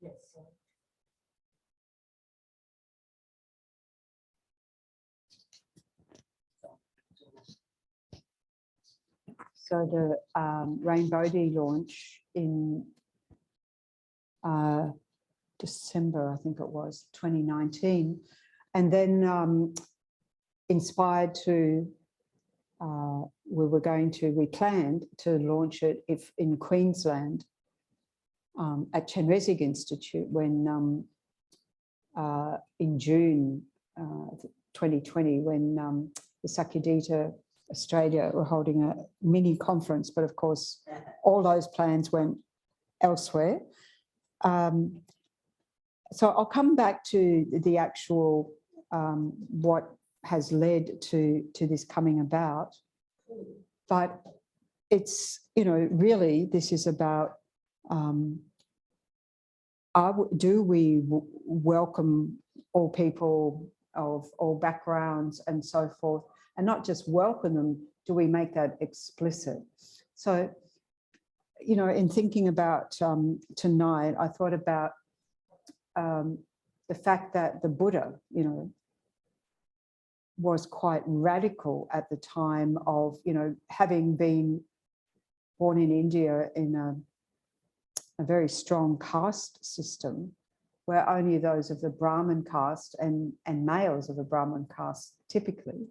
Yes. So the Rainbow Day launch in December, I think it was, 2019. And then inspired to, we planned to launch it in Queensland at Chenrezig Institute when in June 2020, when the Sakyadhita Australia were holding a mini conference, but of course all those plans went elsewhere. So I'll come back to the actual what has led to this coming about, but it's, you know, really this is about do we welcome all people of all backgrounds and so forth, and not just welcome them, do we make that explicit? So, you know, in thinking about tonight, I thought about the fact that the Buddha, you know, was quite radical at the time of, you know, having been born in India in a very strong caste system, where only those of the Brahmin caste and males of the Brahmin caste typically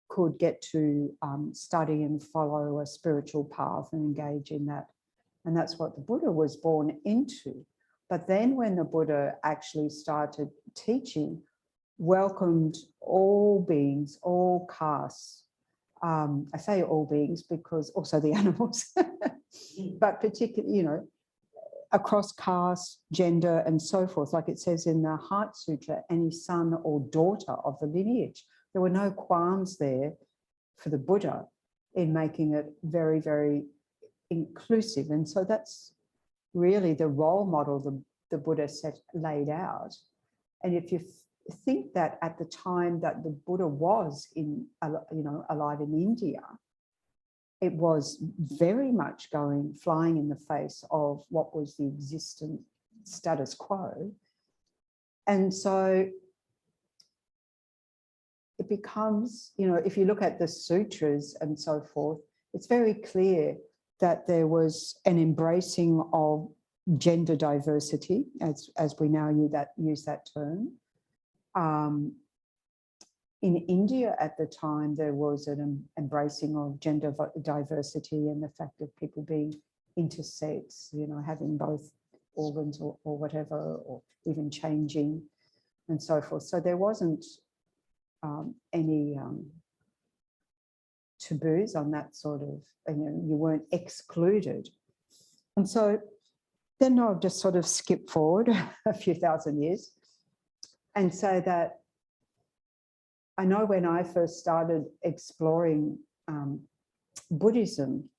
could get to study and follow a spiritual path and engage in that. And that's what the Buddha was born into. But then when the Buddha actually started teaching, welcomed all beings, all castes. I say all beings because also the animals, but particularly, you know, across caste, gender, and so forth. Like it says in the Heart Sutra, any son or daughter of the lineage. There were no qualms there for the Buddha in making it very, very inclusive. And so that's really the role model the Buddha laid out. And if you think that at the time that the Buddha was alive in India, it was very much flying in the face of what was the existent status quo. And so it becomes, you know, if you look at the sutras and so forth, it's very clear that there was an embracing of gender diversity, as we now use that term. In India at the time, there was an embracing of gender diversity and the fact of people being intersex, you know, having both organs or whatever, or even changing and so forth. So there wasn't any taboos on that sort of, you know, you weren't excluded. And so then I'll just sort of skip forward a few thousand years and say that I know when I first started exploring Buddhism,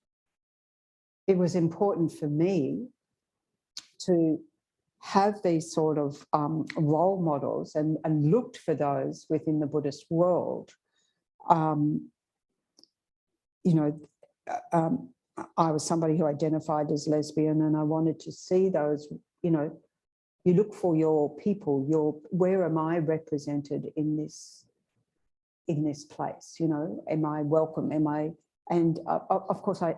it was important for me to have these sort of role models and looked for those within the Buddhist world. You know, I was somebody who identified as lesbian, and I wanted to see those, you know, you look for your people, where am I represented in this place, you know, am I welcome, and of course I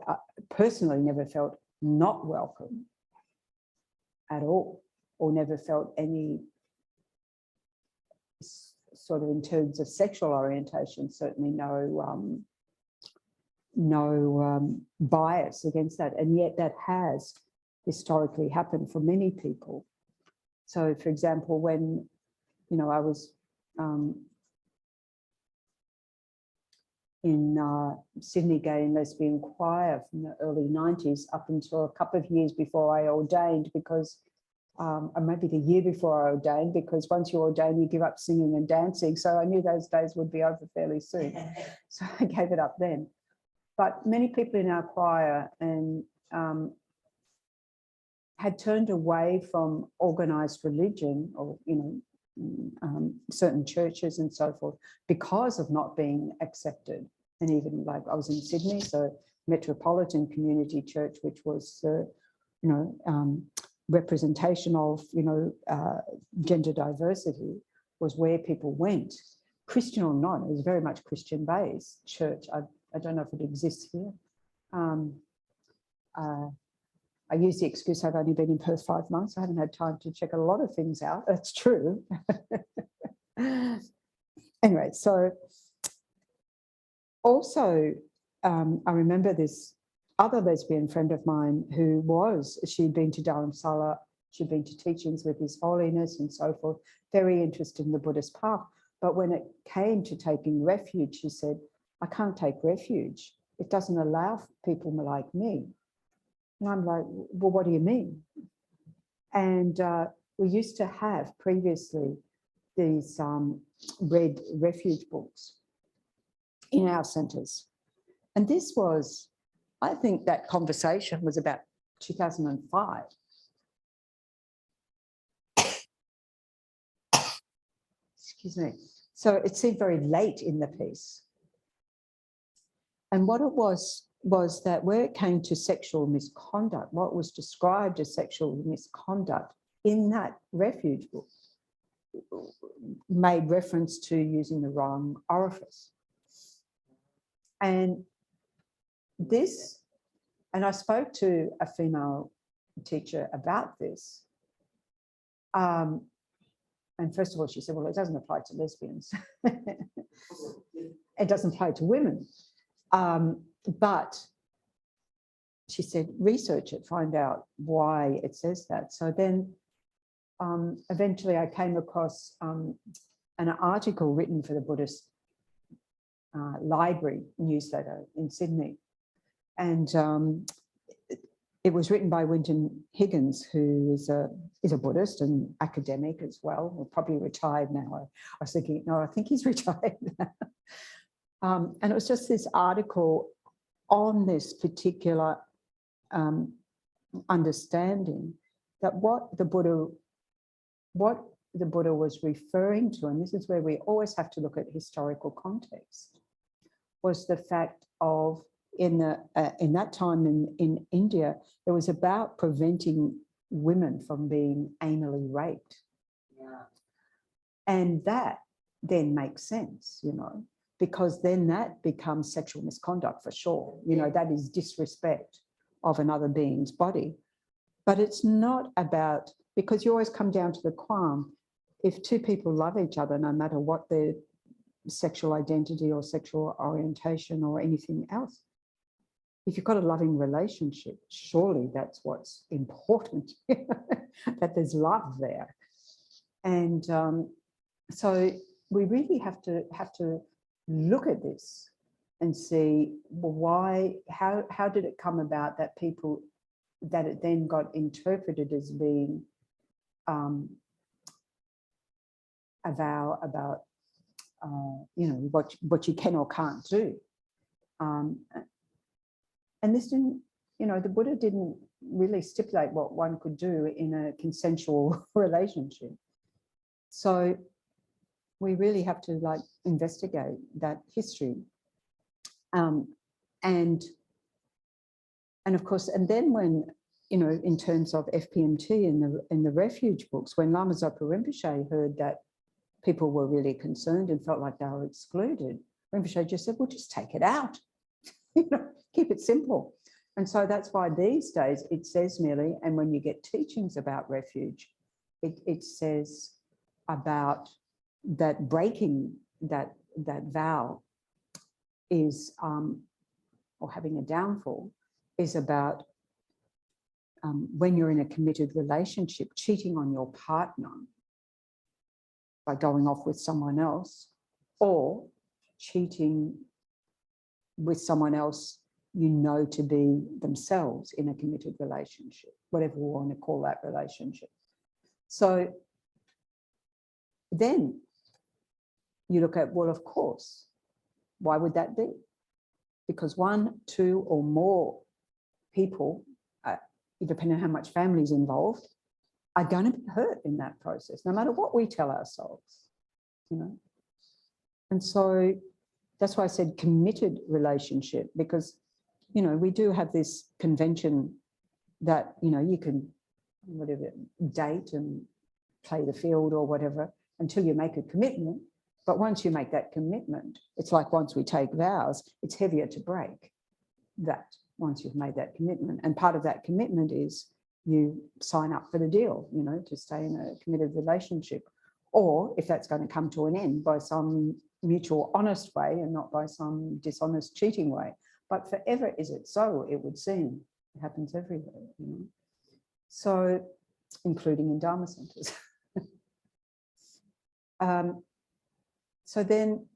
personally never felt not welcome at all, or never felt any sort of, in terms of sexual orientation, certainly no bias against that, and yet that has historically happened for many people. So for example, when, you know, I was in Sydney Gay and Lesbian Choir from the early 90s up until a couple of years before I ordained, because, or maybe the year before I ordained, because once you ordain, you give up singing and dancing. So I knew those days would be over fairly soon. So I gave it up then. But many people in our choir and had turned away from organised religion, or, you know, certain churches and so forth, because of not being accepted. And even like I was in Sydney, so Metropolitan Community Church, which was, you know, representation of, gender diversity was where people went, Christian or not. It was very much Christian-based church. I don't know if it exists here. I use the excuse I've only been in Perth 5 months. I haven't had time to check a lot of things out. That's true. Anyway, so also I remember this other lesbian friend of mine she'd been to Dharamsala, she'd been to teachings with His Holiness and so forth, very interested in the Buddhist path. But when it came to taking refuge, she said, I can't take refuge. It doesn't allow people like me. And I'm like, well, what do you mean? And we used to have previously these red refuge books in our centres. And this was, I think that conversation was about 2005. Excuse me. So it seemed very late in the piece. And what it was that where it came to sexual misconduct, what was described as sexual misconduct in that refuge book made reference to using the wrong orifice. And I spoke to a female teacher about this. And first of all, she said, well, it doesn't apply to lesbians. It doesn't apply to women. But she said, research it, find out why it says that. So then eventually I came across an article written for the Buddhist Library newsletter in Sydney. And it was written by Winton Higgins, who is a Buddhist and academic as well. Well, probably retired now. I was thinking, no, I think he's retired now. And it was just this article on this particular understanding that what the Buddha was referring to, and this is where we always have to look at historical context, was the fact of in that time in India, it was about preventing women from being anally raped. Yeah. And that then makes sense, because then that becomes sexual misconduct for sure. That is disrespect of another being's body. But it's not about, because you always come down to the qualm, if two people love each other, no matter what their sexual identity or sexual orientation or anything else, if you've got a loving relationship, surely that's what's important, that there's love there. And so we really have to look at this and see, well, why, how did it come about that it then got interpreted as being a vow about, what you can or can't do. And this didn't, the Buddha didn't really stipulate what one could do in a consensual relationship. So we really have to investigate that history. And of course, and then when, in terms of FPMT in the refuge books, when Lama Zopa Rinpoche heard that people were really concerned and felt like they were excluded, Rinpoche just said, well, just take it out, keep it simple. And so that's why these days it says merely, and when you get teachings about refuge, it says about that breaking that vow is, or having a downfall, is about when you're in a committed relationship, cheating on your partner by going off with someone else, or cheating with someone else to be themselves in a committed relationship, whatever we want to call that relationship. So then you look at, well, of course, why would that be? Because one, two, or more people, depending on how much family is involved, are going to be hurt in that process, no matter what we tell ourselves, And so that's why I said committed relationship, because, we do have this convention that, you can whatever, date and play the field or whatever until you make a commitment. But once you make that commitment, it's like once we take vows, it's heavier to break that once you've made that commitment. And part of that commitment is you sign up for the deal, you know, to stay in a committed relationship. Or if that's going to come to an end by some mutual honest way and not by some dishonest cheating way. But forever is it so, it would seem. It happens everywhere, you know. So, including in Dharma centers. So then,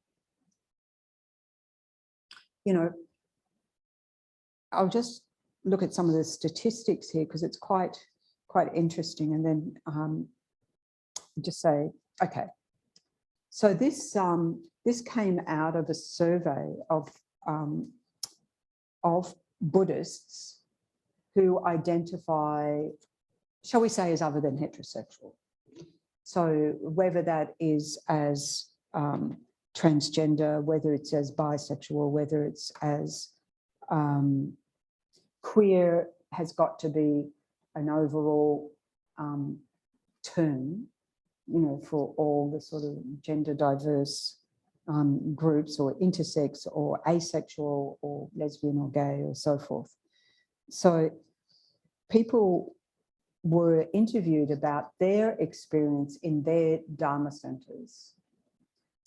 you know, I'll just look at some of the statistics here because it's quite interesting, and then just say, okay. So this came out of a survey of Buddhists who identify, shall we say, as other than heterosexual. So whether that is as transgender, whether it's as bisexual, whether it's as queer, has got to be an overall term, you know, for all the sort of gender diverse groups, or intersex or asexual or lesbian or gay or so forth. So people were interviewed about their experience in their Dharma centers.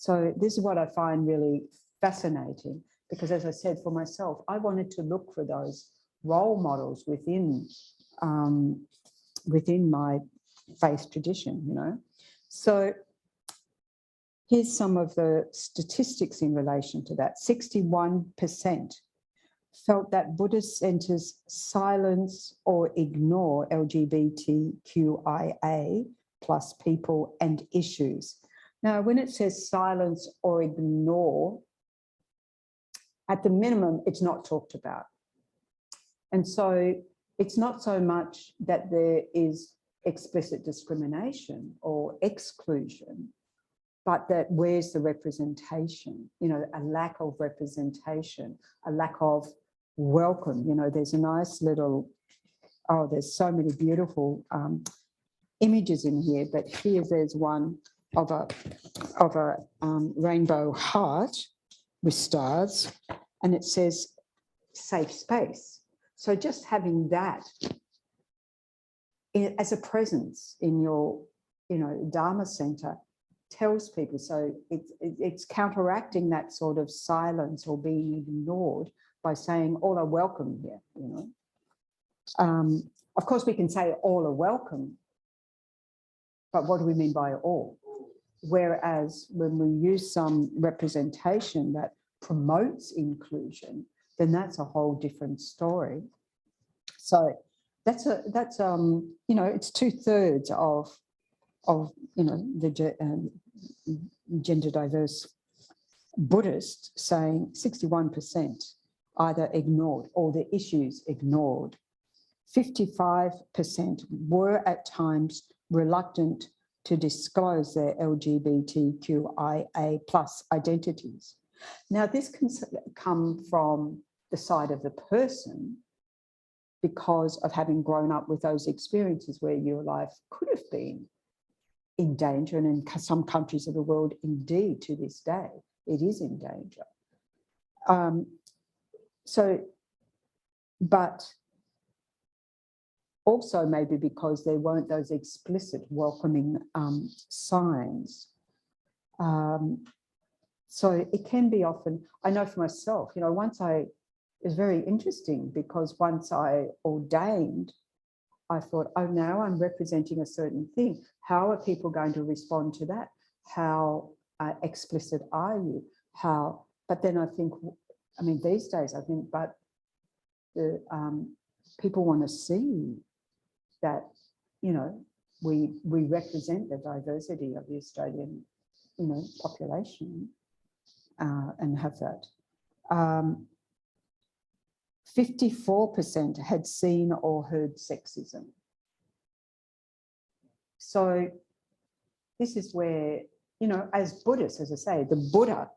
So this is what I find really fascinating, because as I said, for myself, I wanted to look for those role models within my faith tradition, you know. So here's some of the statistics in relation to that. 61% felt that Buddhist centers silence or ignore LGBTQIA plus people and issues. Now, when it says silence or ignore, at the minimum, it's not talked about. And so it's not so much that there is explicit discrimination or exclusion, but that where's the representation? You know, a lack of representation, a lack of welcome. You know, there's a nice little, oh, there's so many beautiful images in here, but here there's one of a rainbow heart with stars, and it says safe space. So just having that as a presence in your, you know, Dharma center tells people. So it's counteracting that sort of silence or being ignored by saying all are welcome here, you know. Of course, we can say all are welcome, but what do we mean by all? Whereas when we use some representation that promotes inclusion, then that's a whole different story. So that's you know, it's 2/3 of you know, the gender diverse Buddhists saying 61% either ignored or the issues ignored. 55% were at times reluctant to disclose their LGBTQIA plus identities. Now, this can come from the side of the person because of having grown up with those experiences where your life could have been in danger, and in some countries of the world, indeed, to this day, it is in danger. But also maybe because there weren't those explicit welcoming signs. So it can be often, I know for myself, you know, it was very interesting because once I ordained, I thought, oh, now I'm representing a certain thing. How are people going to respond to that? How explicit are you? But then I think, I mean, these days I think, but the people want to see that, you know, we represent the diversity of the Australian, you know, population and have that. 54% had seen or heard sexism. So this is where, you know, as Buddhists, as I say, the Buddha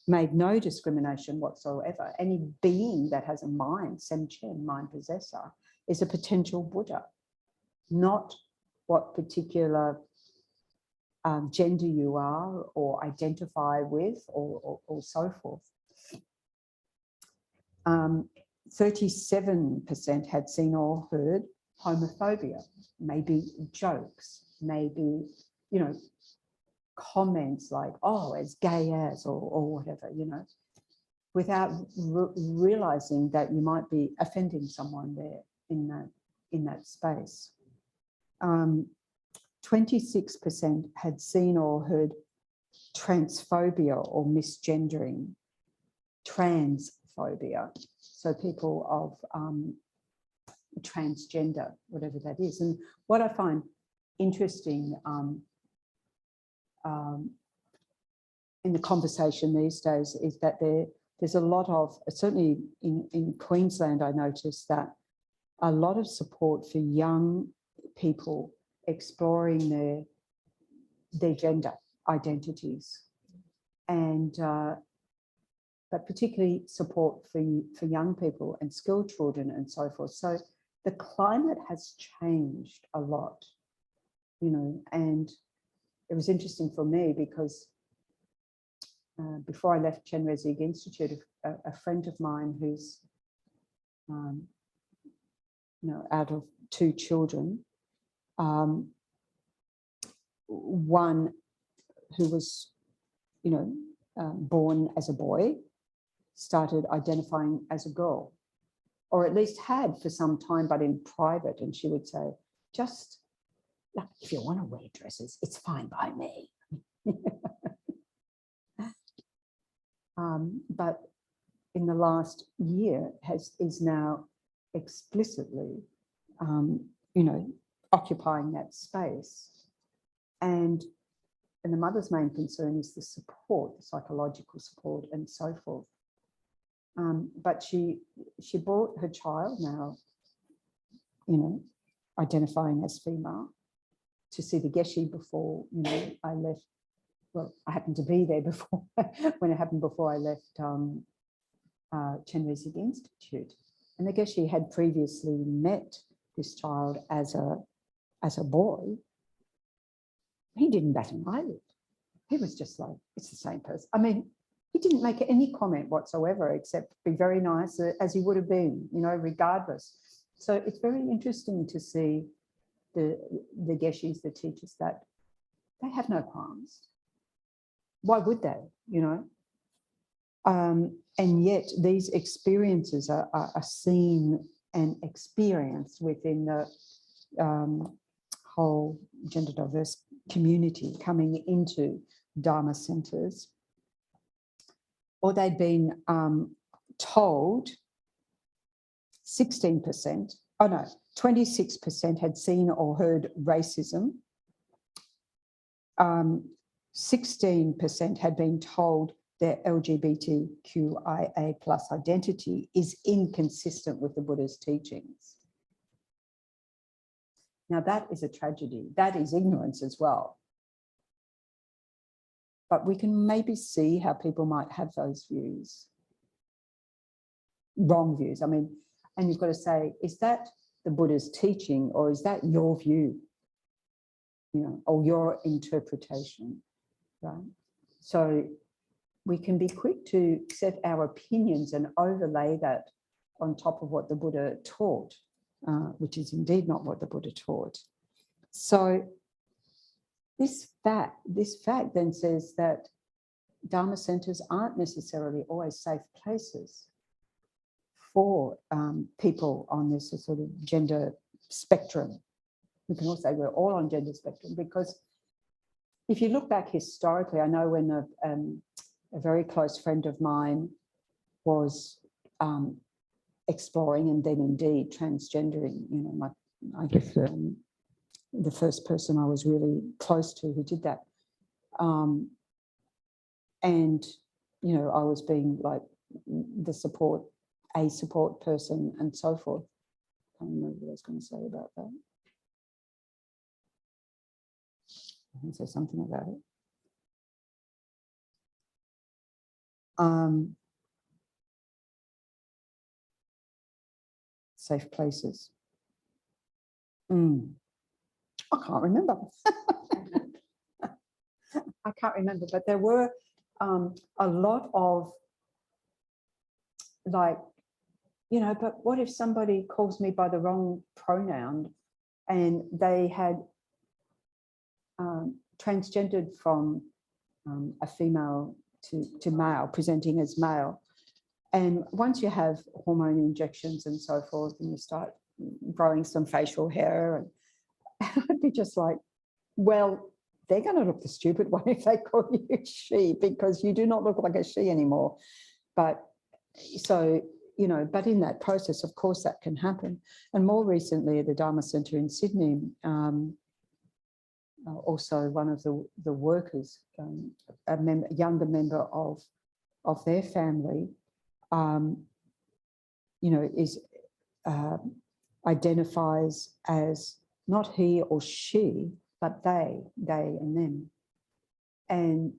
made no discrimination whatsoever. Any being that has a mind, Semchen, mind possessor, is a potential Buddha. not what particular gender you are or identify with or so forth. 37% had seen or heard homophobia, maybe jokes, maybe, comments like, oh, as gay as, or whatever, without realizing that you might be offending someone there in that space. 26% had seen or heard transphobia or misgendering, transphobia, so people of transgender, whatever that is. And what I find interesting in the conversation these days is that there's a lot of, certainly in Queensland, I noticed that a lot of support for young people exploring their gender identities, and but particularly support for young people and school children and so forth. So the climate has changed a lot, and it was interesting for me because before I left Chenrezig Institute, a friend of mine who's out of 2 children, one who was born as a boy started identifying as a girl, or at least had for some time, but in private. And she would say, just if you want to wear dresses, it's fine by me. But in the last year is now explicitly, occupying that space. And the mother's main concern is the support, the psychological support and so forth. But she brought her child, now, identifying as female, to see the Geshe before, I left. Well, I happened to be there before, when it happened before I left Chenrezig Institute. And the Geshe had previously met this child as a boy. He didn't bat an eyelid. He was just like, it's the same person. I mean, he didn't make any comment whatsoever except be very nice, as he would have been, regardless. So it's very interesting to see the Geshes, the teachers, that they have no qualms. Why would they, and yet these experiences are seen and experienced within the whole gender diverse community coming into Dharma centres. Or they'd been told, 26% had seen or heard racism. 16% had been told their LGBTQIA+ identity is inconsistent with the Buddha's teachings. Now that is a tragedy. That is ignorance as well. But we can maybe see how people might have those views, wrong views. I mean, and you've got to say, is that the Buddha's teaching, or is that your view, or your interpretation, right? So we can be quick to set our opinions and overlay that on top of what the Buddha taught, which is indeed not what the Buddha taught. So this fact then says that Dharma centres aren't necessarily always safe places for people on this sort of gender spectrum. We can also say we're all on gender spectrum, because if you look back historically, I know when a very close friend of mine was exploring and then indeed transgendering, I guess the first person I was really close to who did that. And, I was being like a support person and so forth. I can't remember what I was going to say about that. I can say something about it. Safe places. I can't remember. I can't remember, but there were a lot of like, you know, but what if somebody calls me by the wrong pronoun and they had transgendered from a female to male, presenting as male. And once you have hormone injections and so forth, and you start growing some facial hair, and I'd be just like, well, they're going to look the stupid one if they call you she, because you do not look like a she anymore. But so, you know, but in that process, of course, that can happen. And more recently at the Dharma Centre in Sydney, also one of the workers, a younger member of their family, you know, is identifies as not he or she, but they and them. And,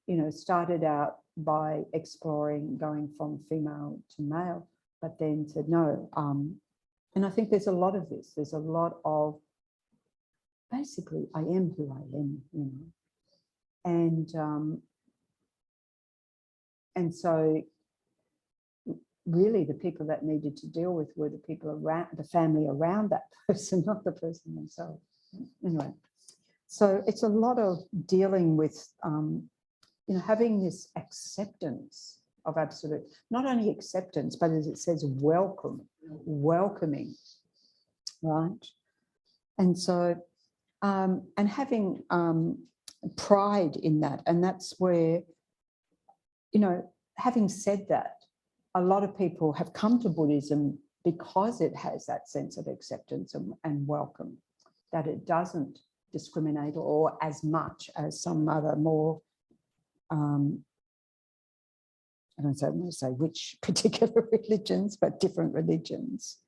you know, started out by exploring going from female to male, but then said no. And I think there's a lot of this. There's a lot of basically, I am who I am, you know. And so really the people that needed to deal with were the people around, the family around that person, not the person themselves. Anyway, so it's a lot of dealing with, you know, having this acceptance of absolute, not only acceptance, but as it says, welcoming, right? And so, and having pride in that. And that's where, you know, having said that, a lot of people have come to Buddhism because it has that sense of acceptance and welcome, that it doesn't discriminate or as much as some other more, I don't want to say which particular religions, but different religions.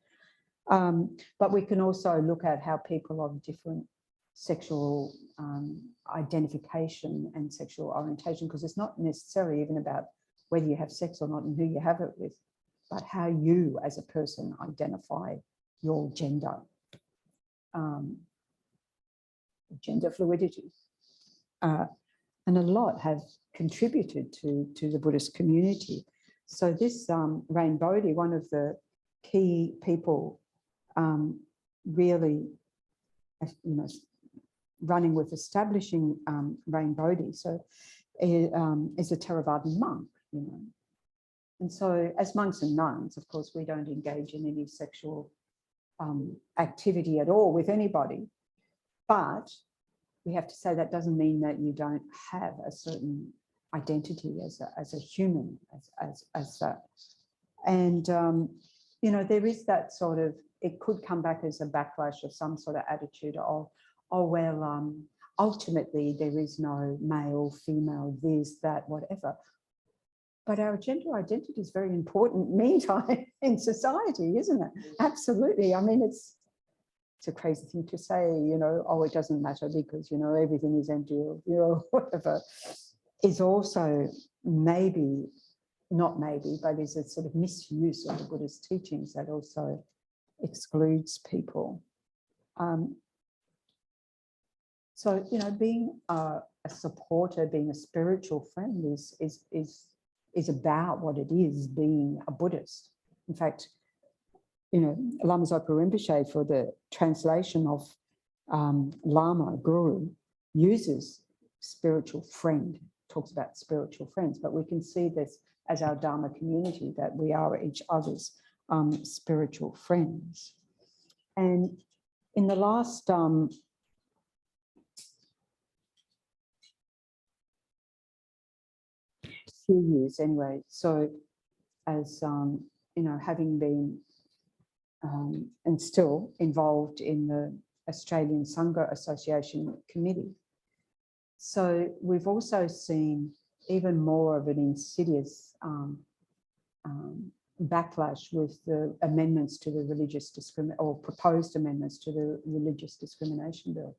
But we can also look at how people of different sexual identification and sexual orientation, because it's not necessarily even about whether you have sex or not and who you have it with, but how you as a person identify your gender, gender fluidity. And a lot have contributed to the Buddhist community. So this Rain Bodhi, one of the key people really, you know, running with establishing Rain Bodhi, so is a Theravadan monk, you know. And so as monks and nuns, of course, we don't engage in any sexual activity at all with anybody, but we have to say that doesn't mean that you don't have a certain identity as a human, as that. And, you know, there is that sort of, it could come back as a backlash of some sort of attitude of, oh, well, ultimately there is no male, female, this, that, whatever. But our gender identity is very important meantime in society, isn't it? Absolutely. I mean, it's a crazy thing to say, you know, oh, it doesn't matter because, you know, everything is empty or, you know, whatever, is also maybe, not maybe, but is a sort of misuse of the Buddhist teachings that also excludes people. So, you know, being a supporter, being a spiritual friend is about what it is being a Buddhist. In fact, you know, Lama Zopa Rinpoche, for the translation of Lama, Guru, uses spiritual friend, talks about spiritual friends, but we can see this as our Dharma community, that we are each other's spiritual friends. And in the last few years anyway, so as, you know, having been and still involved in the Australian Sangha Association Committee. So we've also seen even more of an insidious backlash with the amendments to the religious discrimination, or proposed amendments to the Religious Discrimination Bill.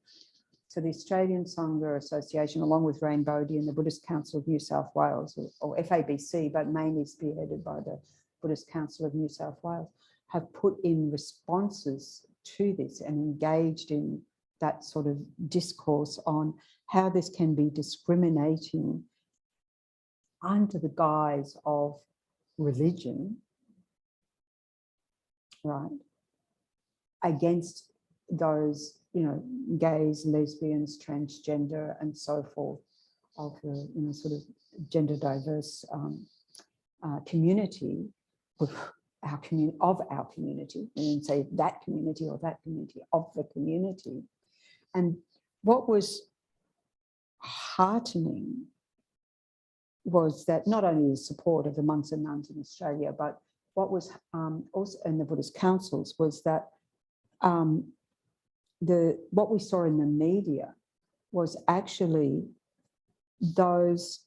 So the Australian Sangha Association, along with Rain Bodhi and the Buddhist Council of New South Wales, or FABC, but mainly spearheaded by the Buddhist Council of New South Wales, have put in responses to this and engaged in that sort of discourse on how this can be discriminating under the guise of religion, right, against those, you know, gays, lesbians, transgender, and so forth, of the, you know, sort of gender diverse community, of our community, and say that community or that community, of the community. And what was heartening was that not only the support of the monks and nuns in Australia, but what was also in the Buddhist councils was that what we saw in the media was actually those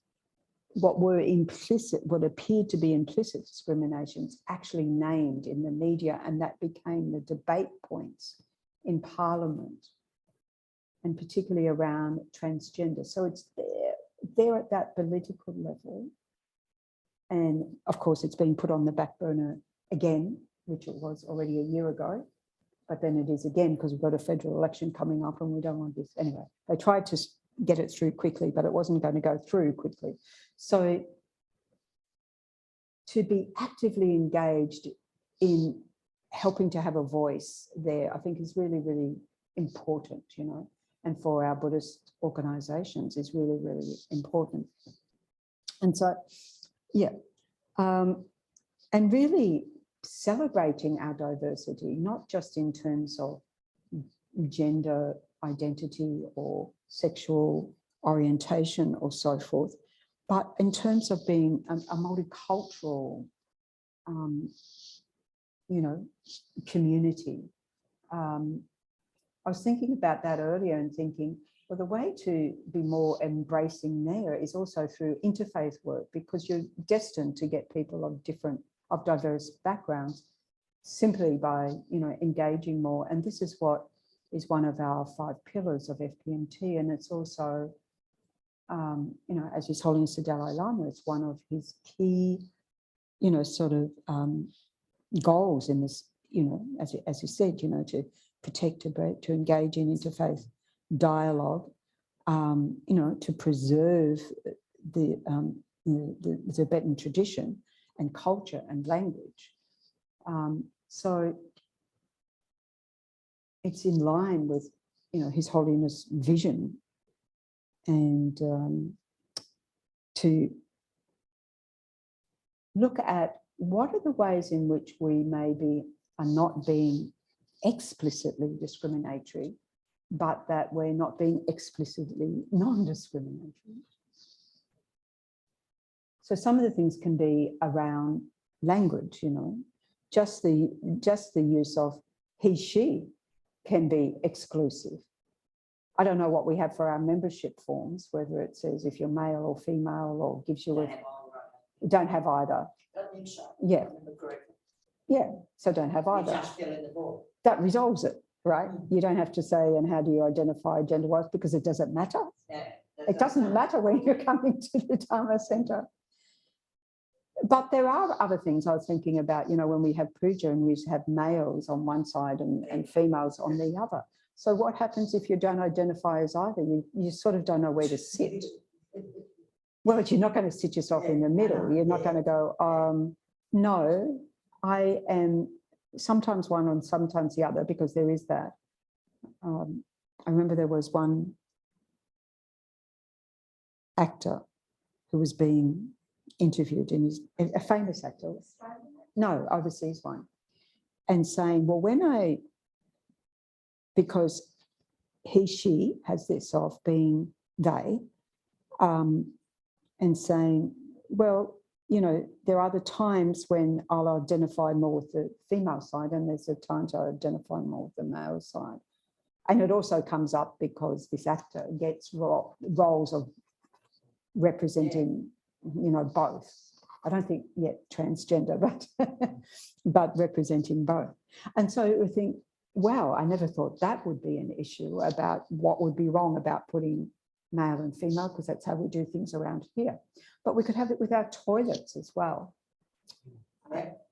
what were implicit, what appeared to be implicit discriminations actually named in the media, and that became the debate points in Parliament, and particularly around transgender. So it's there at that political level. And of course, it's been put on the back burner again, which it was already a year ago, but then it is again because we've got a federal election coming up and we don't want this. Anyway, they tried to get it through quickly, but it wasn't going to go through quickly. So to be actively engaged in helping to have a voice there, I think is really, really important, you know, and for our Buddhist organisations is really, really important. And so, yeah, and really celebrating our diversity, not just in terms of gender identity or sexual orientation or so forth, but in terms of being a multicultural, you know, community. I was thinking about that earlier and thinking, well, the way to be more embracing there is also through interfaith work, because you're destined to get people of diverse backgrounds simply by, you know, engaging more. And this is what is one of our 5 pillars of FPMT. And it's also, you know, as His Holiness the Dalai Lama, it's one of his key, you know, sort of goals in this, you know, as you said, you know, to protect, to engage in interfaith dialogue, you know, to preserve the Tibetan tradition and culture and language. So it's in line with, you know, His Holiness' vision, and to look at what are the ways in which we maybe are not being explicitly discriminatory, but that we're not being explicitly non-discriminatory. So some of the things can be around language, you know, just the use of he, she can be exclusive. I don't know what we have for our membership forms, whether it says if you're male or female or gives you don't have either. Don't think so. Yeah. Yeah, so don't have either. Just fill in the board. That resolves it, right? You don't have to say, and how do you identify gender-wise, because it doesn't matter. Yeah, it doesn't matter when you're coming to the Dharma Centre. But there are other things I was thinking about, you know, when we have puja and we have males on one side and females on the other. So what happens if you don't identify as either? You sort of don't know where to sit. Well, you're not going to sit yourself in the middle. You're not going to go, no, I am sometimes one and sometimes the other, because there is that. I remember there was one actor who was being interviewed, and he's a famous actor. No, overseas one. And saying, well, because he, she has this of being they, and saying, well, you know, there are the times when I'll identify more with the female side, and there's the times I identify more with the male side. And it also comes up because this actor gets roles of representing, you know, both. I don't think yet transgender, but representing both. And so we think, wow, I never thought that would be an issue about what would be wrong about putting male and female, because that's how we do things around here. But we could have it with our toilets as well.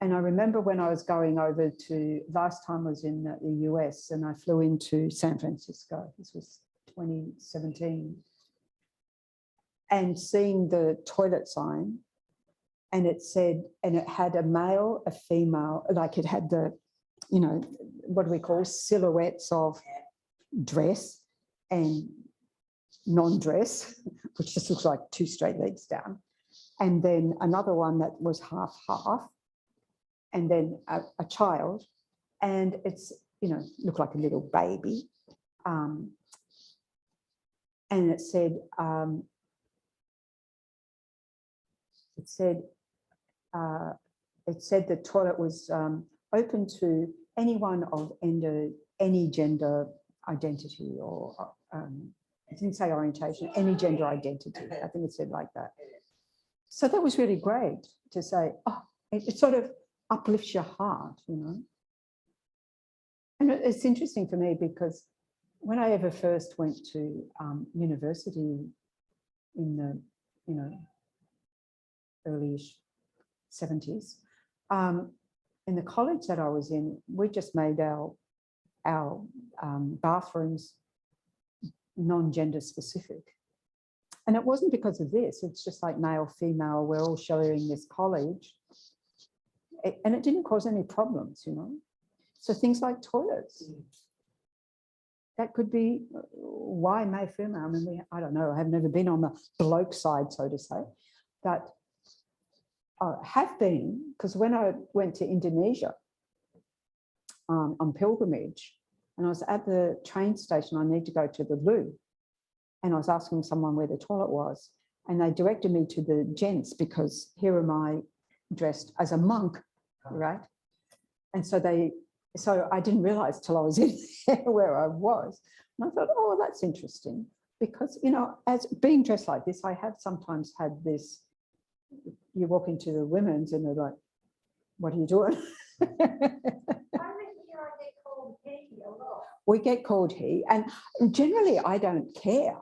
And I remember when I was going over to, last time I was in the US and I flew into San Francisco, this was 2017, and seeing the toilet sign, and it said, and it had a male, a female, like it had the, you know, what do we call silhouettes of dress and non-dress, which just looks like two straight legs down. And then another one that was half, and then a child, and it's, you know, looked like a little baby. And it said the toilet was open to anyone of any gender identity, or it didn't say orientation, any gender identity. I think it said like that. So that was really great to say, oh, it sort of uplifts your heart, you know. And it's interesting for me because when I ever first went to university in the, you know, early-ish 70s, in the college that I was in, we just made our bathrooms non-gender specific. And it wasn't because of this, it's just like male, female, we're all sharing this college. And it didn't cause any problems, you know. So things like toilets, that could be why male, female. I mean, I don't know, I have never been on the bloke side, so to say, but have been, because when I went to Indonesia on pilgrimage, and I was at the train station, I need to go to the loo, and I was asking someone where the toilet was, and they directed me to the gents because here am I dressed as a monk, right? And so I didn't realize till I was in there where I was. And I thought, oh, that's interesting, because, you know, as being dressed like this, I have sometimes had this, you walk into the women's and they're like, what are you doing? We get called he, and generally I don't care.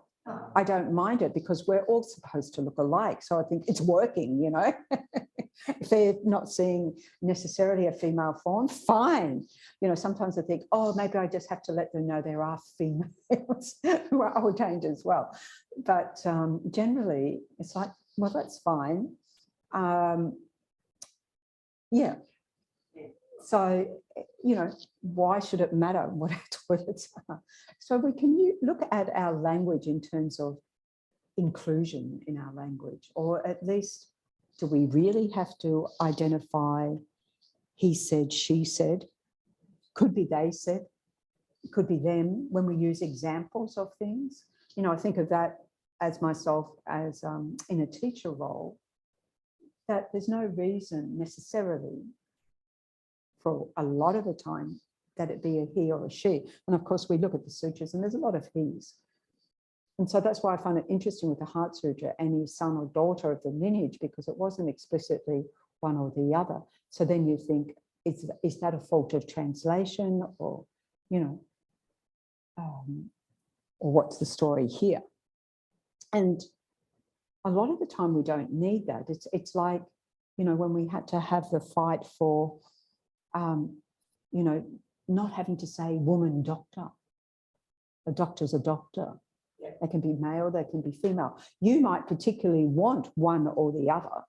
I don't mind it because we're all supposed to look alike. So I think it's working, you know. If they're not seeing necessarily a female form, fine. You know, sometimes I think, oh, maybe I just have to let them know there are females who are ordained as well. But generally it's like, well, that's fine. Yeah. So, you know, why should it matter what our toilets are? So we can look at our language in terms of inclusion in our language, or at least, do we really have to identify he said, she said? Could be they said, could be them, when we use examples of things. You know, I think of that as myself as in a teacher role, that there's no reason necessarily for a lot of the time that it be a he or a she. And of course, we look at the sutras and there's a lot of he's. And so that's why I find it interesting with the Heart Sutra, any son or daughter of the lineage, because it wasn't explicitly one or the other. So then you think, is that a fault of translation, or, you know, or what's the story here? And a lot of the time we don't need that. It's like, you know, when we had to have the fight for, you know, not having to say woman doctor. A doctor's a doctor. Yeah. They can be male, they can be female. You might particularly want one or the other,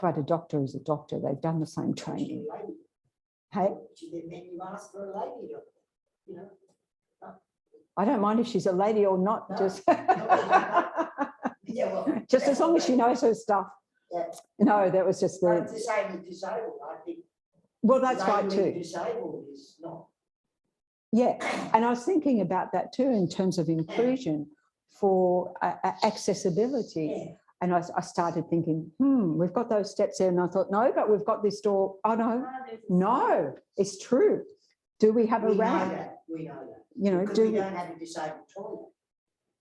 but a doctor is a doctor. They've done the same training. Hey? Then you ask for a lady doctor, you know. I don't mind if she's a lady or not, no. Just yeah, well, just as long as she knows her stuff. Yeah. No, that was just the same with disabled, I think. Well, that's right too. Disabled is not. Yeah, and I was thinking about that too in terms of inclusion for accessibility. Yeah. And I started thinking, we've got those steps there, and I thought, no, but we've got this door. Oh no, it's true. Do we have a ramp? We know that. You know, because we don't have a disabled toilet.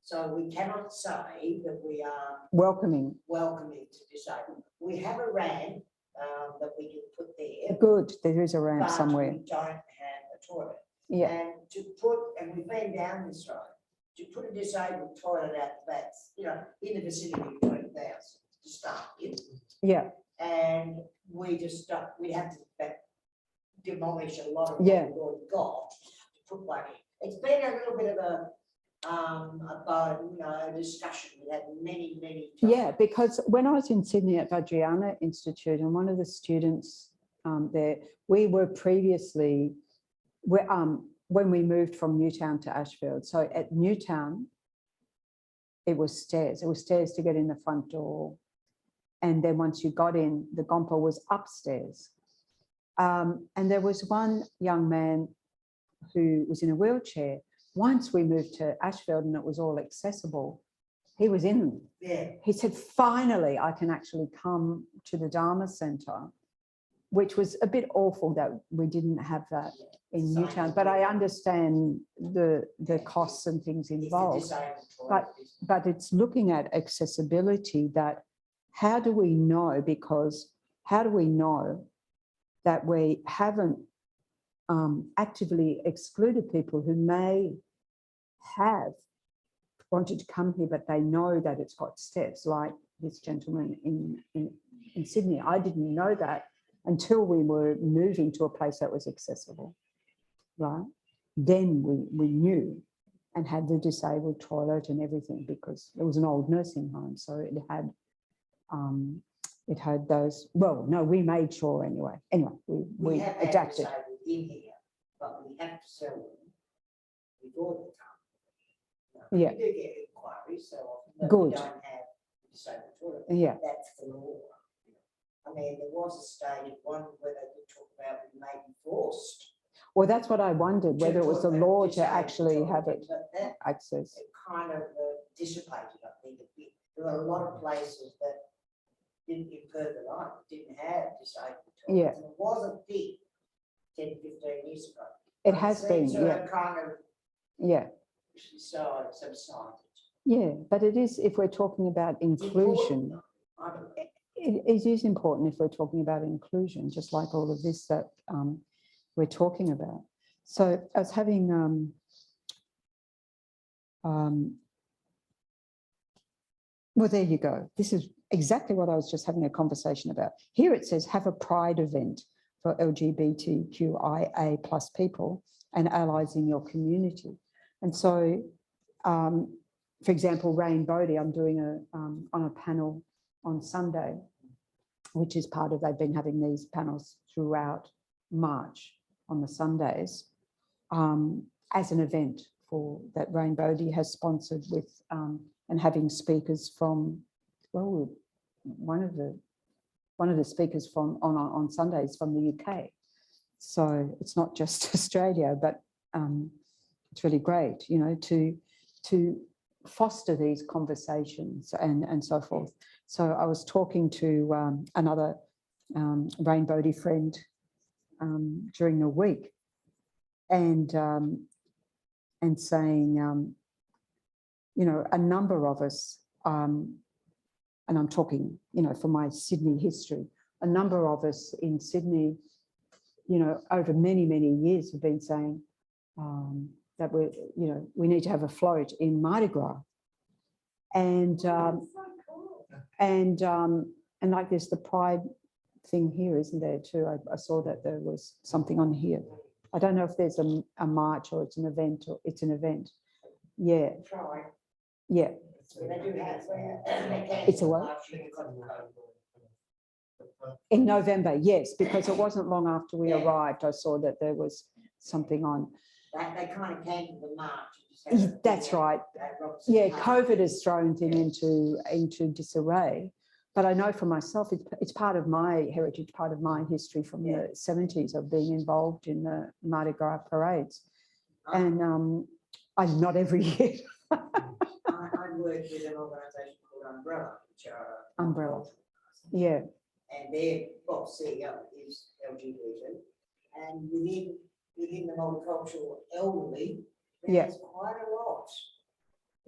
So we cannot say that we are welcoming to disabled. We have a ramp that we can put there. Good, there is a ramp somewhere. We don't have a toilet. Yeah. And we've been down this road, to put a disabled toilet out that's, you know, in the vicinity of 20,000 to start with. Yeah. and we just we have to demolish a lot of what we've already got to put one in. It's been a little bit of a discussion we had many times. Yeah, because when I was in Sydney at Vajrayana Institute, and one of the students there, we were previously, when we moved from Newtown to Ashfield. So at Newtown, it was stairs. It was stairs to get in the front door. And then once you got in, the Gompa was upstairs. And there was one young man who was in a wheelchair. Once we moved to Ashfield and it was all accessible, he was in. Yeah. He said, finally, I can actually come to the Dharma Centre, which was a bit awful that we didn't have that in Newtown. But I understand the costs and things involved. But it's looking at accessibility, that how do we know, because how do we know that we haven't actively excluded people who may have wanted to come here, but they know that it's got steps, like this gentleman in Sydney. I didn't know that until we were moving to a place that was accessible, right? Then we knew, and had the disabled toilet and everything, because it was an old nursing home. So it had those, well, no, we made sure anyway. Anyway, we adapted. In here, but we have to sell them before they come. Yeah. We do get inquiries, so often Good. we don't have disabled toilet. Yeah. That's the law. I mean, there was a stage one where they did talk about we may be forced. Well, that's what I wondered, whether it was the law to actually have it access. It kind of dissipated, I think, a bit. There were a lot of places that didn't get further on, didn't have disabled toilets. Yeah. And it was a big 10, 15 years ago. It has been, yeah. Kind of, yeah. Subsided. Yeah, but it is, if we're talking about inclusion, it is important if we're talking about inclusion, just like all of this that we're talking about. So I was having, well, there you go. This is exactly what I was just having a conversation about. Here it says, have a pride event for LGBTQIA plus people and allies in your community. And so, for example, Rain Bodhi, I'm doing on a panel on Sunday, which is part of, they've been having these panels throughout March on the Sundays, as an event for that Rain Bodhi has sponsored with, and having speakers from, well, one of the speakers from on Sundays from the UK. So it's not just Australia, but it's really great, you know, to foster these conversations and so forth. So I was talking to another Rain Bodhi friend during the week, and saying, you know, a number of us, and I'm talking, you know, for my Sydney history, a number of us in Sydney, you know, over many, many years have been saying that we, you know, we need to have a float in Mardi Gras. And like there's the pride thing here, isn't there too? I saw that there was something on here. I don't know if there's a march or it's an event, or it's an event. Yeah. Yeah. It's a what? In November, yes, because it wasn't long after we arrived, I saw that there was something on. They kind of came to the march. That's right. Yeah, COVID has thrown things into disarray. But I know for myself, it's part of my heritage, part of my history from the 70s of being involved in the Mardi Gras parades. And not every year. I work with an organisation called Umbrella, which are Umbrella. Yeah. And their CEO is LGBT. And within the multicultural elderly, there's quite a lot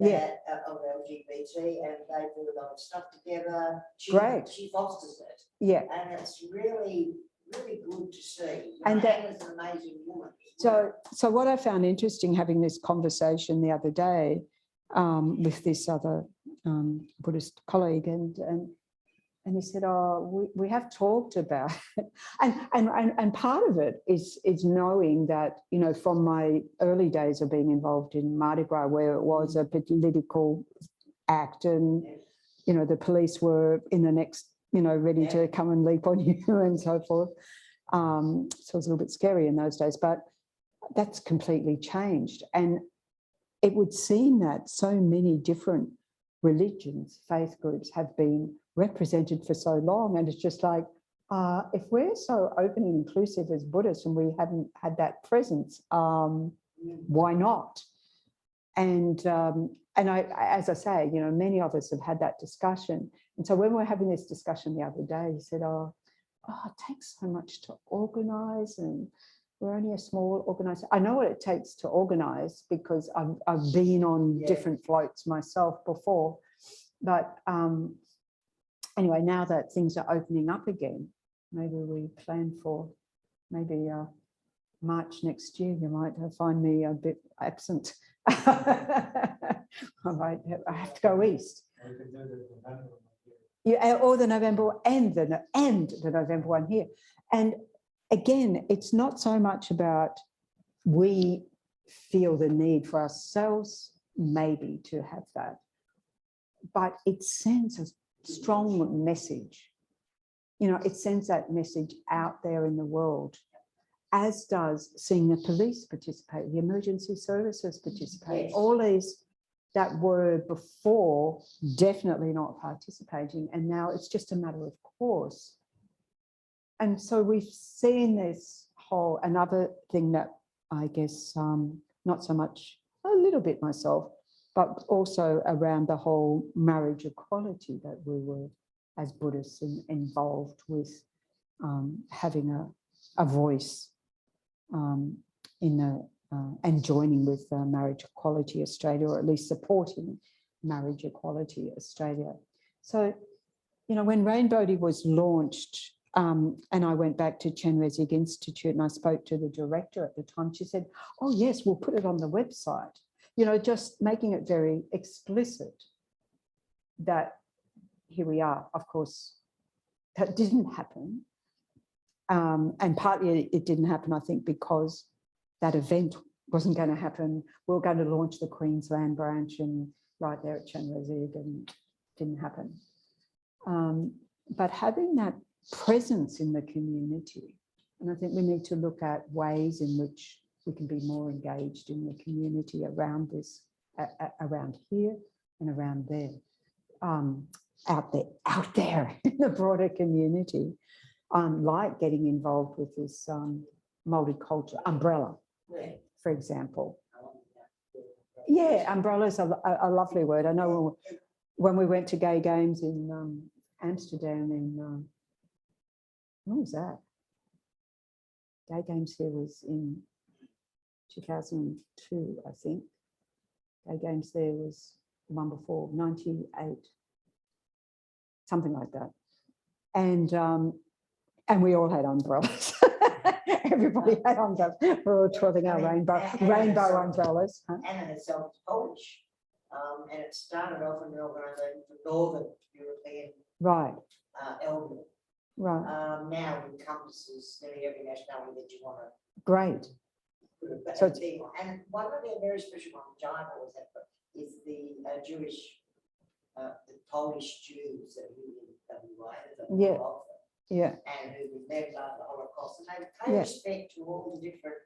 of LGBT, and they do a lot of stuff together. She fosters it. Yeah. And it's really, really good to see. And that is an amazing woman. So what I found interesting having this conversation the other day with this other Buddhist colleague, and And he said, oh, we have talked about it. And part of it is knowing that, you know, from my early days of being involved in Mardi Gras, where it was a political act and, you know, the police were in the next, you know, ready to come and leap on you and so forth. So it was a little bit scary in those days, but that's completely changed. And it would seem that so many different religions, faith groups have been represented for so long. And it's just like, if we're so open and inclusive as Buddhists and we haven't had that presence, why not? And I, as I say, you know, many of us have had that discussion. And so when we were having this discussion the other day, he said, oh, it takes so much to organise, and we're only a small organisation. I know what it takes to organise because I've been on different floats myself before. But anyway, now that things are opening up again, maybe we plan for maybe March next year. You might find me a bit absent. All right, I have to go east. Yeah, or the November and the November one here. And again, it's not so much about we feel the need for ourselves maybe to have that, but it sends a strong message. You know, it sends that message out there in the world, as does seeing the police participate, the emergency services participate, all these that were before definitely not participating, and now it's just a matter of course. And so we've seen this whole, another thing that I guess, not so much, a little bit myself, but also around the whole marriage equality that we were, as Buddhists, involved with having a voice in the, and joining with Marriage Equality Australia, or at least supporting Marriage Equality Australia. So, you know, when Rainbow was launched, and I went back to Chen Rezig Institute and I spoke to the director at the time, she said, oh yes, we'll put it on the website. You know, just making it very explicit that here we are. Of course, that didn't happen. And partly it didn't happen, I think, because that event wasn't going to happen. We were going to launch the Queensland branch and right there at Chen Rezig, and it didn't happen. But having that presence in the community, and I think we need to look at ways in which we can be more engaged in the community around this, around here and around there, out there in the broader community, like getting involved with this multicultural umbrella, for example. Yeah, umbrella is a lovely word. I know when we went to gay games in Amsterdam in, when was that? Gay games here was in 2002, I think. Gay games there was the one before, 98, something like that. And we all had umbrellas. Everybody had umbrellas. We were all twirling our rainbow umbrellas. Huh? Anna herself is Polish, and it started off in an organisation for Northern European elderly. Right. Now it encompasses nearly every nationality that you want to. Great. So and one of the very special ones, which I've always had, is the Jewish, the Polish Jews that live in WA. Yeah. And who remember the Holocaust, and they pay respect to all the different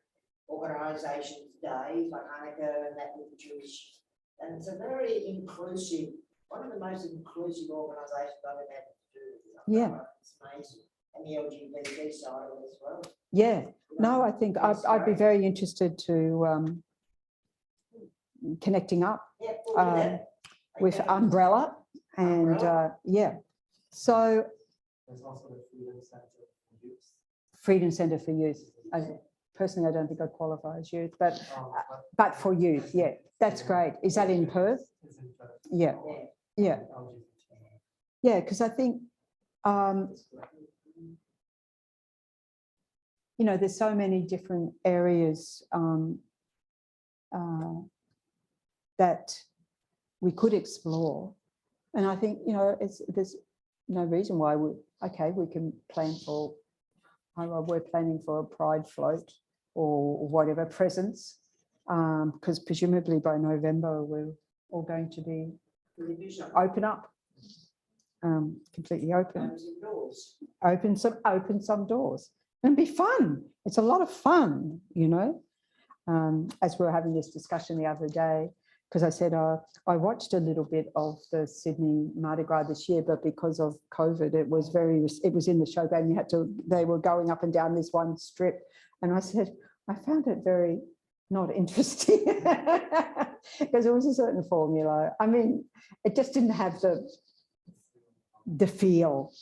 organisations' days, like Hanukkah and that with the Jewish. And it's a very inclusive, one of the most inclusive organisations I've ever had to do with. Yeah. It's amazing. And the LGBT side of it as well. Yeah. No, I think I'd be very interested to connecting up with Umbrella and yeah. So there's also the Freedom Centre for Youth. Freedom Centre for Youth. Personally, I don't think I'd qualify as youth, but for youth, yeah, that's great. Is that in Perth? It's in Perth. Yeah, yeah, yeah. Because I think you know, there's so many different areas that we could explore, and I think, you know, no reason why we can plan for, we're planning for a pride float or whatever presents, because presumably by November we're all going to be open up, completely open, open some doors. It'll be fun. It's a lot of fun, you know. As we were having this discussion the other day, because I said I watched a little bit of the Sydney Mardi Gras this year, but because of COVID, it was in the showground. They were going up and down this one strip, and I said I found it very not interesting because it was a certain formula. I mean, it just didn't have the feel,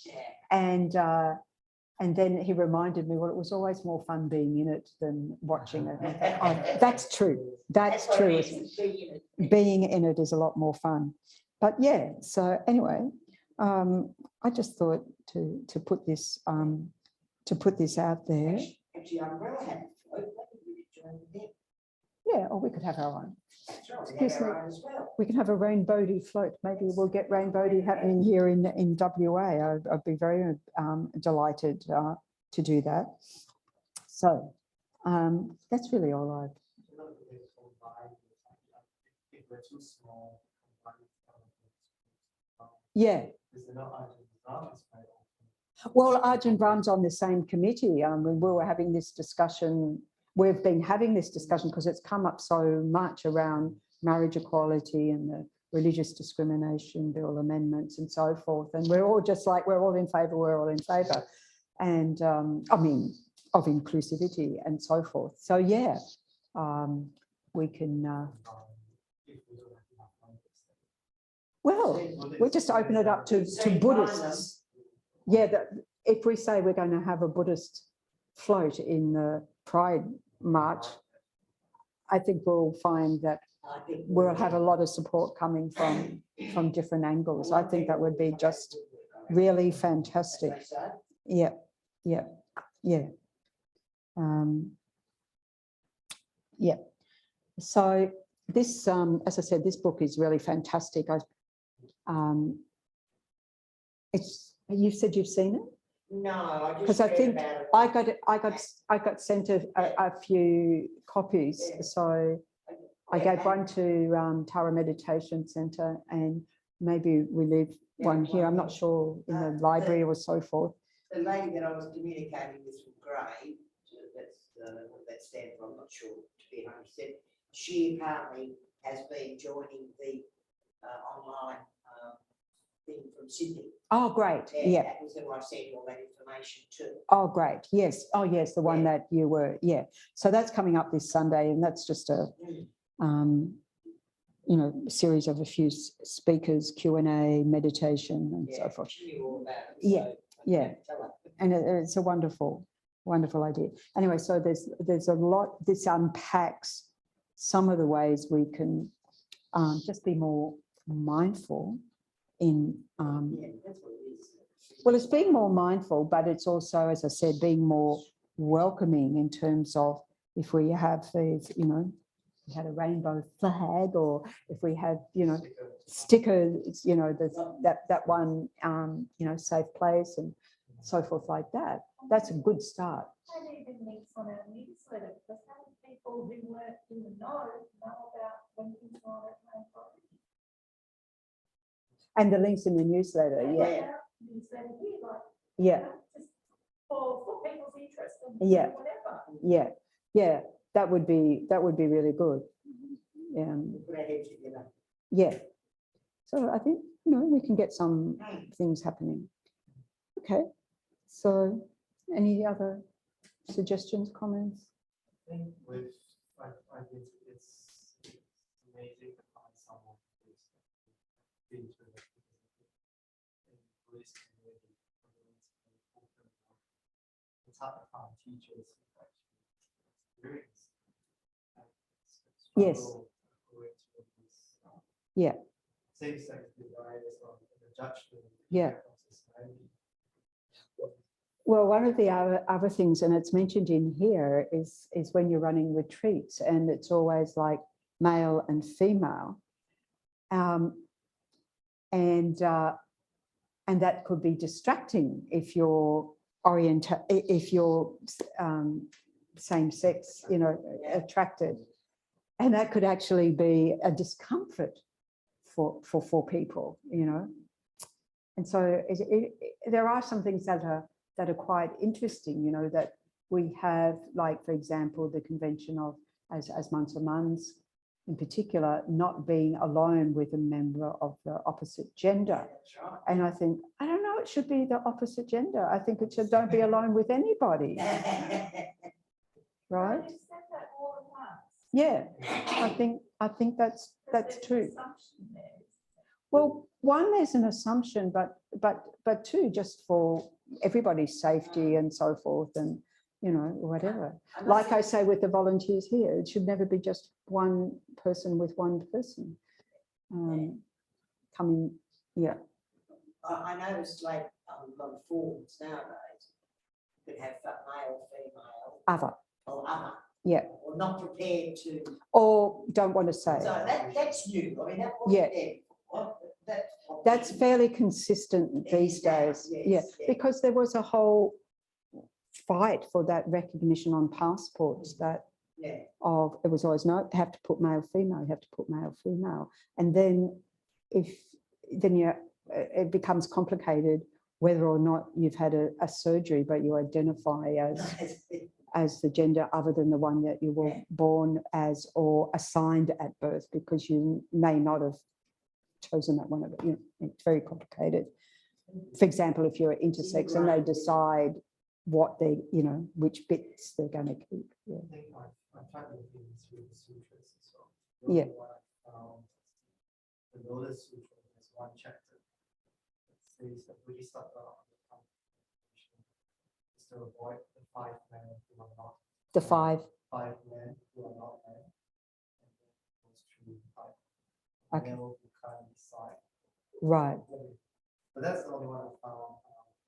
and then he reminded me, well, it was always more fun being in it than watching it. Oh, that's true. That's true. Being in it is a lot more fun. But yeah, so anyway, I just thought to put this out there. Actually, umbrella had a float. Yeah, or we could have our own. Excuse me. We can have a rainbow float. Maybe we'll get rainbow happening here in WA. I'd be very delighted to do that. So that's really all I've. Yeah. Well, Arjun Brahm's on the same committee. We were having this discussion. We've been having this discussion because it's come up so much around marriage equality and the religious discrimination bill amendments and so forth. And we're all just like, we're all in favour. And I mean, of inclusivity and so forth. So yeah, we can, well, we just open it up to Buddhists. Yeah, if we say we're going to have a Buddhist float in the Pride March, I think we'll find that we'll have a lot of support coming from different angles. I think that would be just really fantastic. Yeah. Yeah. So this, as I said, this book is really fantastic. You said you've seen it? No, because I think I got sent a few copies. So I gave one to Tara Meditation Centre, and maybe we leave one here. I'm not sure, in the library or so forth. The lady that I was communicating with from Grey, that's what that stands for, I'm not sure, to be 100%. She apparently has been joining the online thing from Sydney. Oh, great. Yeah. That was who I sent all that information to. Oh, great. Yes. Oh, yes. The one that you were. Yeah. So that's coming up this Sunday, and that's just a, series of a few speakers, Q&A, meditation, and so forth. She knew all about it. Yeah. And it's a wonderful idea. Anyway, so there's a lot. This unpacks some of the ways we can just be more mindful in. That's what it is. Well, it's being more mindful, but it's also, as I said, being more welcoming in terms of if we have these, we had a rainbow flag, or if we had, stickers, that one, safe place and so forth like that. That's a good start. And even links on our newsletter, because how do people who weren't in the know about when things are okay? And the links in the newsletter, yeah. Newsletter here, like, Yeah. Just for people's interest and whatever. Yeah. That would be really good. Yeah. So I think we can get some things happening. Okay. So any other suggestions, comments? I think I think it's amazing to find someone who's been through it in Buddhist community. It's hard to find teachers who actually experience. Yes. Yeah. Same-sex desires or the judgment. Yeah. Well, one of the other things, and it's mentioned in here, is when you're running retreats, and it's always like male and female, and and that could be distracting if you're same sex, you know, attracted. And that could actually be a discomfort for people, you know. And so there are some things that are quite interesting, you know, that we have, like, for example, the convention of, as monks or nuns in particular, not being alone with a member of the opposite gender. That's right. And I think, I don't know, it should be the opposite gender. I think it should, don't be alone with anybody, right? You said that all at once. Yeah, I think that's There's an true. assumption there. Well, one, there's an assumption, but two, just for everybody's safety and so forth, and, you know, whatever. Like I say with the volunteers here, it should never be just one person with one person coming. Yeah. I noticed, like, a lot of forms nowadays, you could have male, female, Other. or other. Yeah. Or not prepared to. Or don't want to say. So that's new. I mean, that wasn't Yeah. there before. That's fairly consistent these days. Yes, Yeah, yes. because there was a whole fight for that recognition on passports that Yeah. of, it was always, no, have to put male, female, you have to put male, female. And then it becomes complicated whether or not you've had a surgery, but you identify as the gender other than the one that you were born as or assigned at birth, because you may not have chosen that one. You know, it's very complicated. For example, if you're intersex and they decide what they, you know, which bits they're going to keep. Yeah. I think I've tried looking through the sutras as well. The Yeah. only one I found, the Lotus Sutra has one chapter that says that Bodhisattva is to avoid the 5 men who are not. The 5. 5 men who are not men. And then goes through 5 Okay. male who can't decide. Right. But that's the only one I found.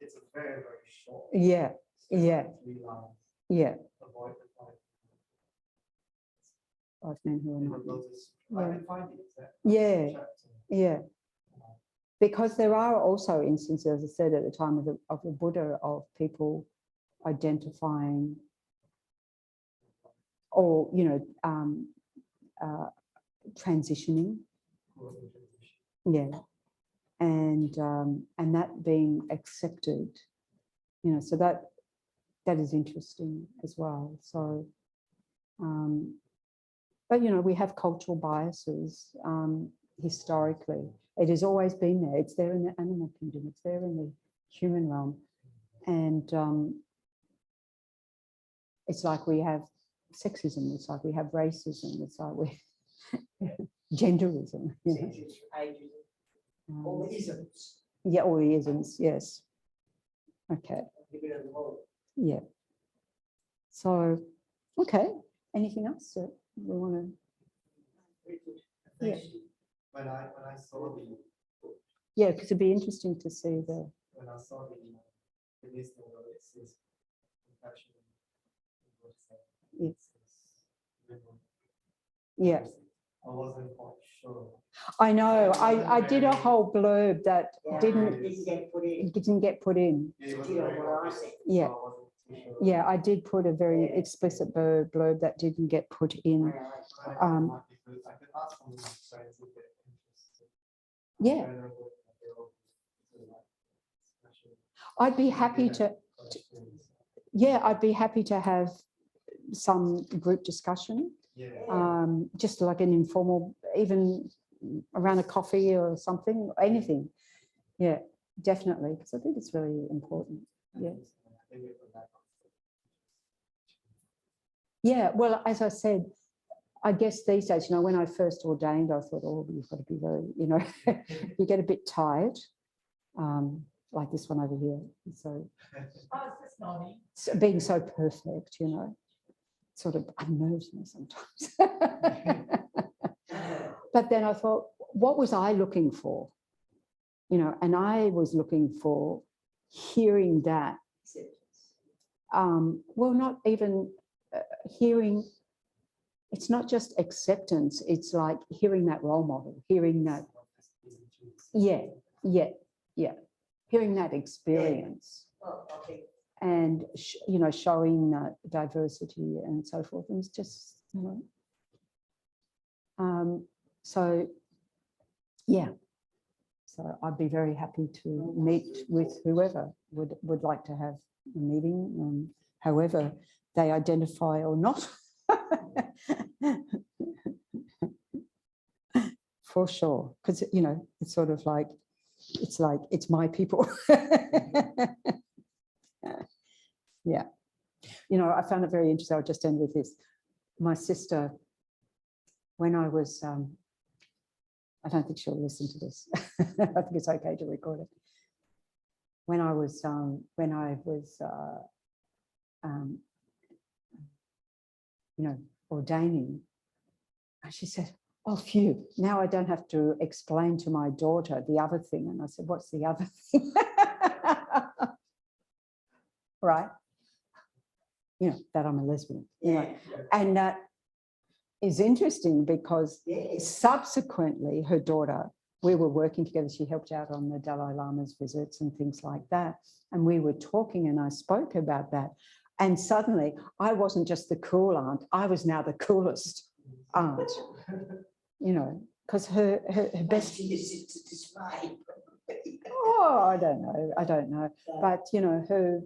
It's a very, very short. Yeah. Yeah. 3 lines. Yeah. Avoid the 5 Men who are in the not. Lotus. Yeah. I can find the exact Yeah. chapter. Yeah. Because there are also instances, as I said, at the time of the Buddha, of people identifying or, you know, transitioning. Yeah. And that being accepted, you know, so that is interesting as well. So, but, you know, we have cultural biases historically. It has always been there. It's there in the animal kingdom. It's there in the human realm. And it's like we have sexism. It's like we have racism. It's like we genderism. You know? Sexist, ageism, all the isms. Yeah, all the isms. Yes. Okay. Give it a roll. Yeah. So, okay. Anything else that we want to? Yeah. When I saw the Yeah, because it'd be interesting to see the. when I saw the listing of it says compassion. Yeah. Yeah. I wasn't quite sure. I know. I did a whole blurb that didn't get put in. didn't get put in. It was You know very what I obvious, said. Yeah. so I wasn't too sure. Yeah, I did put a very Yeah. explicit blurb that didn't get put in. I think it might be good. I could ask some of my friends if they're interested. Yeah. Venerable Thubten Chokyi, especially I'd be happy to. questions. Yeah, I'd be happy to have some group discussion, Yeah. just like an informal, even around a coffee or something, anything. Yeah, definitely, because I think it's really important. Yeah. I think it would like- Yeah, well, as I said, I guess these days, you know, when I first ordained, I thought, oh, you've got to be very, you know, you get a bit tired, like this one over here. So, I was just nodding. being so perfect, you know, sort of unnerves me sometimes. But then I thought, what was I looking for? You know, and I was looking for hearing that. Well, not even hearing, it's not just acceptance, it's like hearing that role model, hearing that, yeah, hearing that experience. Well, I think And, you know, showing diversity and so forth. And it's just, you know. So, yeah. So I'd be very happy to meet with whoever would like to have a meeting, however they identify or not. For sure. Because, you know, it's sort of like, it's my people. Yeah. You know, I found it very interesting. I'll just end with this. My sister, when I was, I don't think she'll listen to this. I think it's okay to record it. When I was you know, ordaining, and she said, "Oh, phew, now I don't have to explain to my daughter the other thing." And I said, "What's the other thing?" Right? You know, that I'm a lesbian. You know, and that is interesting because subsequently her daughter, we were working together. She helped out on the Dalai Lama's visits and things like that. And we were talking and I spoke about that. And suddenly I wasn't just the cool aunt, I was now the coolest aunt, you know, because her best. Oh, I don't know. But, you know, her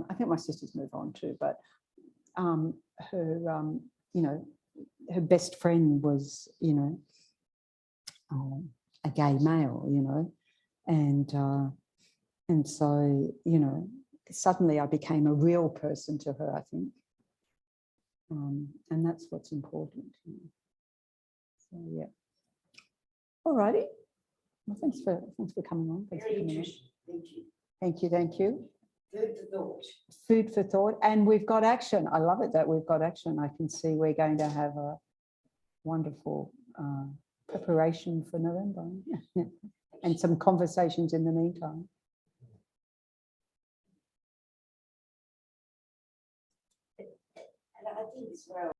I think my sisters move on too, but her, you know, her best friend was, you know, a gay male, you know, and so, you know, suddenly I became a real person to her, I think, and that's what's important. You know. So yeah. All righty. Well, thanks for coming on. Thanks for coming on. Thank you. Thank you. Thank you. Food for thought. Food for thought, and we've got action. I love it that we've got action. I can see we're going to have a wonderful preparation for November and some conversations in the meantime. And I think as well,